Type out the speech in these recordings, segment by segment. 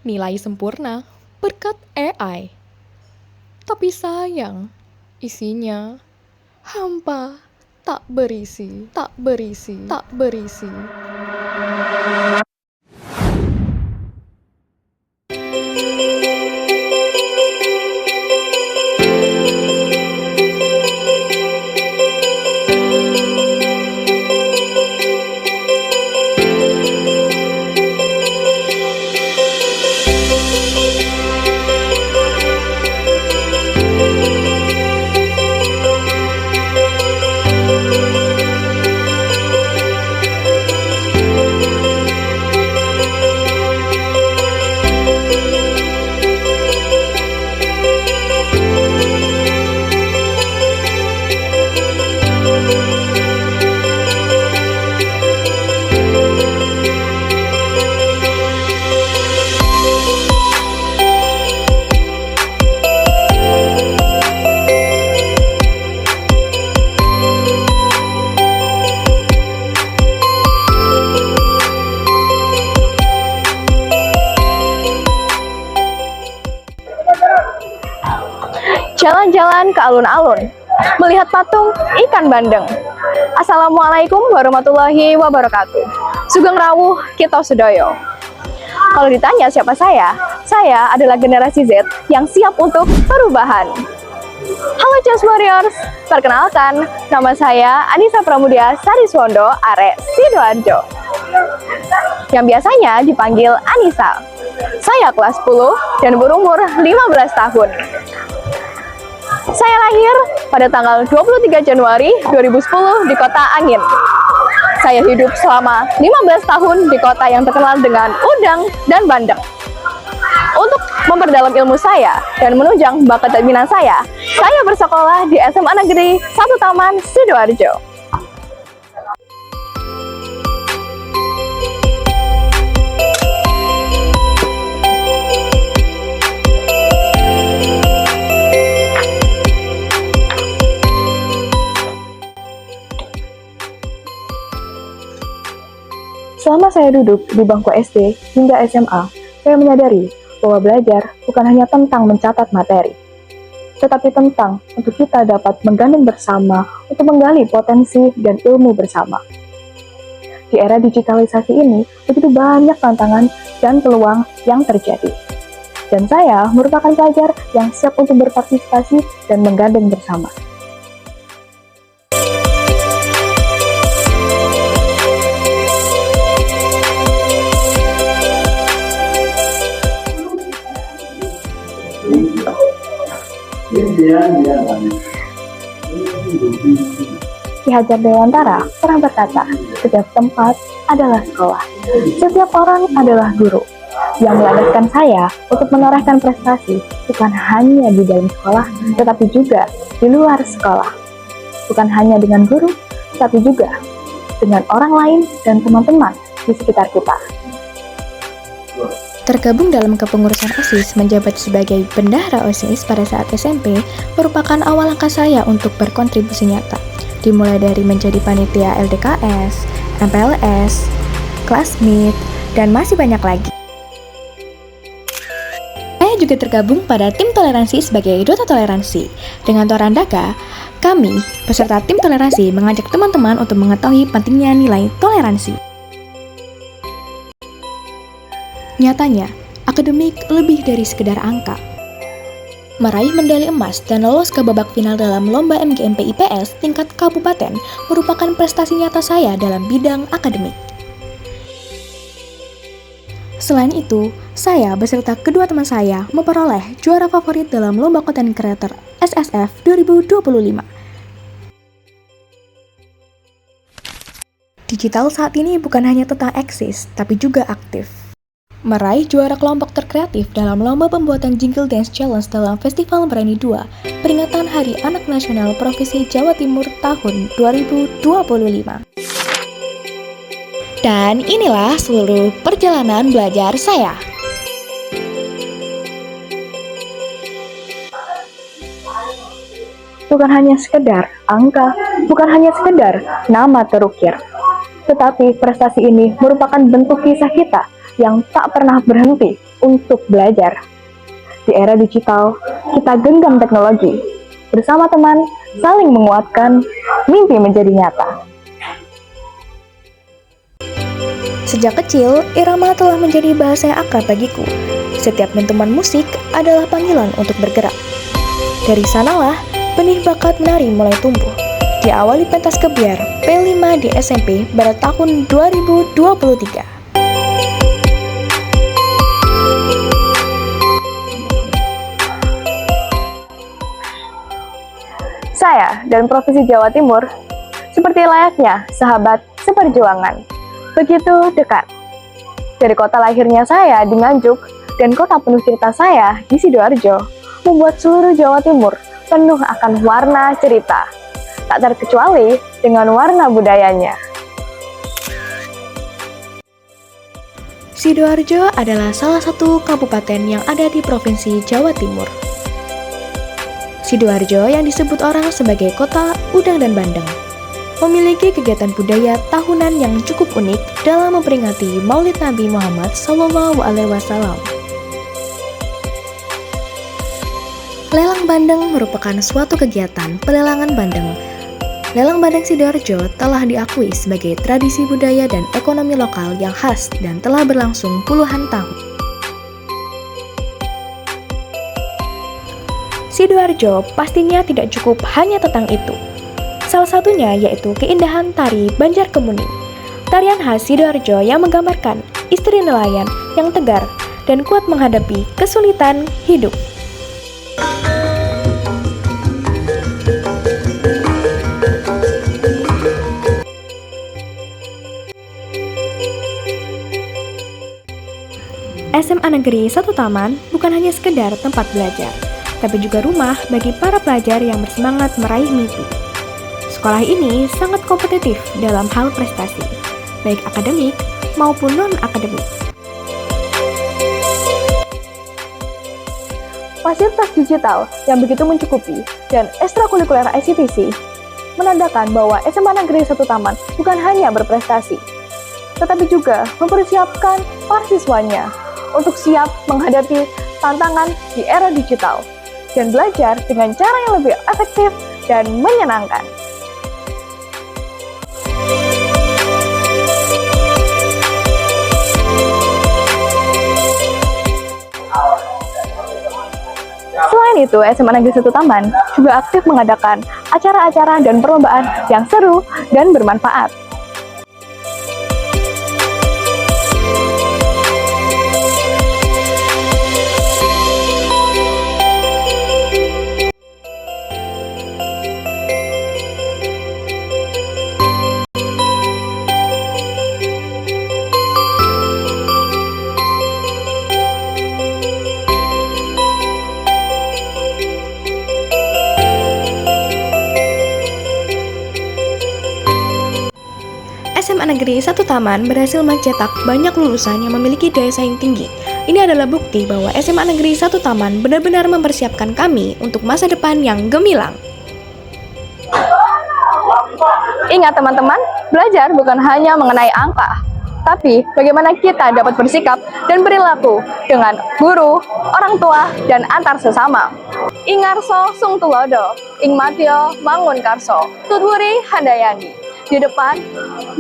nilai sempurna berkat AI. Tapi sayang, isinya hampa, tak berisi, tak berisi, tak berisi. Jalan-jalan ke alun-alun, melihat patung ikan bandeng. Assalamualaikum warahmatullahi wabarakatuh. Sugeng rawuh kita sedoyo. Kalau ditanya siapa saya adalah generasi Z yang siap untuk perubahan. Halo Just Warriors, perkenalkan, nama saya Anissa Pramudia Sariswondo Are Sidoarjo, yang biasanya dipanggil Anissa. Saya kelas 10 dan berumur 15 tahun. Saya lahir pada tanggal 23 Januari 2010 di kota Angin. Saya hidup selama 15 tahun di kota yang terkenal dengan udang dan bandeng. Untuk memperdalam ilmu saya dan menunjang bakat dan minat saya bersekolah di SMA Negeri 1 Taman Sidoarjo. Selama saya duduk di bangku SD hingga SMA, saya menyadari bahwa belajar bukan hanya tentang mencatat materi, tetapi tentang untuk kita dapat menggandeng bersama untuk menggali potensi dan ilmu bersama. Di era digitalisasi ini, begitu banyak tantangan dan peluang yang terjadi. Dan saya merupakan pelajar yang siap untuk berpartisipasi dan menggandeng bersama. Ki Hajar Dewantara pernah berkata, setiap tempat adalah sekolah, setiap orang adalah guru. Yang melandaskan saya untuk menorehkan prestasi bukan hanya di dalam sekolah, tetapi juga di luar sekolah. Bukan hanya dengan guru, tapi juga dengan orang lain dan teman-teman di sekitar kita. Tergabung dalam kepengurusan OSIS menjabat sebagai bendahara OSIS pada saat SMP merupakan awal langkah saya untuk berkontribusi nyata. Dimulai dari menjadi panitia LDKS, MPLS, Classmeet, dan masih banyak lagi. Saya juga tergabung pada tim toleransi sebagai duta toleransi. Dengan Torandaga, kami, peserta tim toleransi, mengajak teman-teman untuk mengetahui pentingnya nilai toleransi. Nyatanya, akademik lebih dari sekedar angka. Meraih medali emas dan lolos ke babak final dalam lomba MGMP IPS tingkat kabupaten merupakan prestasi nyata saya dalam bidang akademik. Selain itu, saya beserta kedua teman saya memperoleh juara favorit dalam lomba Content Creator SSF 2025. Digital saat ini bukan hanya tentang eksis, tapi juga aktif. Meraih juara kelompok terkreatif dalam lomba pembuatan Jingle Dance Challenge dalam Festival Berani 2, peringatan Hari Anak Nasional Provinsi Jawa Timur tahun 2025. Dan inilah seluruh perjalanan belajar saya. Bukan hanya sekedar angka, bukan hanya sekedar nama terukir, tetapi prestasi ini merupakan bentuk kisah kita yang tak pernah berhenti untuk belajar. Di era digital, kita genggam teknologi. Bersama teman, saling menguatkan, mimpi menjadi nyata. Sejak kecil, irama telah menjadi bahasa yang akrab bagiku. Setiap dentuman musik adalah panggilan untuk bergerak. Dari sanalah, benih bakat menari mulai tumbuh. Diawali pentas kebiar P5 di SMP pada tahun 2023. Saya dan Provinsi Jawa Timur seperti layaknya sahabat seperjuangan, begitu dekat. Dari kota lahirnya saya di Nganjuk dan kota penuh cerita saya di Sidoarjo, membuat seluruh Jawa Timur penuh akan warna cerita, tak terkecuali dengan warna budayanya. Sidoarjo adalah salah satu kabupaten yang ada di Provinsi Jawa Timur. Sidoarjo yang disebut orang sebagai kota udang dan bandeng, memiliki kegiatan budaya tahunan yang cukup unik dalam memperingati Maulid Nabi Muhammad SAW. Lelang bandeng merupakan suatu kegiatan pelelangan bandeng. Lelang bandeng Sidoarjo telah diakui sebagai tradisi budaya dan ekonomi lokal yang khas dan telah berlangsung puluhan tahun. Sidoarjo pastinya tidak cukup hanya tentang itu. Salah satunya yaitu keindahan tari Banjar Kemuning. Tarian khas Sidoarjo yang menggambarkan istri nelayan yang tegar dan kuat menghadapi kesulitan hidup. SMA Negeri 1 Taman bukan hanya sekedar tempat belajar, tapi juga rumah bagi para pelajar yang bersemangat meraih mimpi. Sekolah ini sangat kompetitif dalam hal prestasi, baik akademik maupun non-akademik. Fasilitas digital yang begitu mencukupi dan ekstrakurikuler ICTC menandakan bahwa SMA Negeri 1 Taman bukan hanya berprestasi, tetapi juga mempersiapkan para siswanya untuk siap menghadapi tantangan di era digital dan belajar dengan cara yang lebih efektif dan menyenangkan. Selain itu, SMA Negeri 1 Taman juga aktif mengadakan acara-acara dan perlombaan yang seru dan bermanfaat. SMA Negeri 1 Taman berhasil mencetak banyak lulusan yang memiliki daya saing tinggi. Ini adalah bukti bahwa SMA Negeri 1 Taman benar-benar mempersiapkan kami untuk masa depan yang gemilang. Ingat teman-teman, belajar bukan hanya mengenai angka, tapi bagaimana kita dapat bersikap dan perilaku dengan guru, orang tua, dan antar sesama. Ingarso sung tulodo, ing matio mangun karso, tutwuri handayani. Di depan,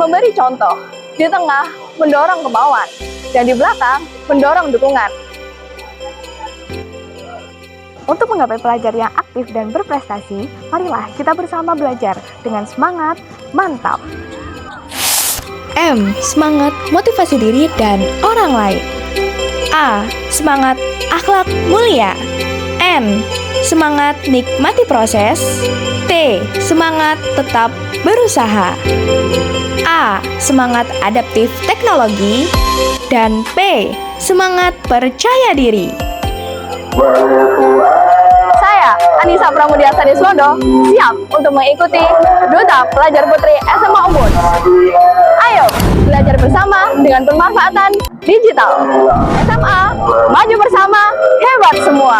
memberi contoh. Di tengah, mendorong kemauan. Dan di belakang, mendorong dukungan. Untuk menggapai pelajar yang aktif dan berprestasi, marilah kita bersama belajar dengan semangat mantap. M. Semangat motivasi diri dan orang lain. A. Semangat akhlak mulia. N. Semangat nikmati proses. T. Semangat tetap berusaha. A. Semangat adaptif teknologi. Dan P. Semangat percaya diri. Saya, Anissa Pramudia Sadiswondo, siap untuk mengikuti Duta Pelajar Putri SMA Ubud. Ayo, belajar bersama dengan pemanfaatan digital. SMA, maju bersama, hebat semua.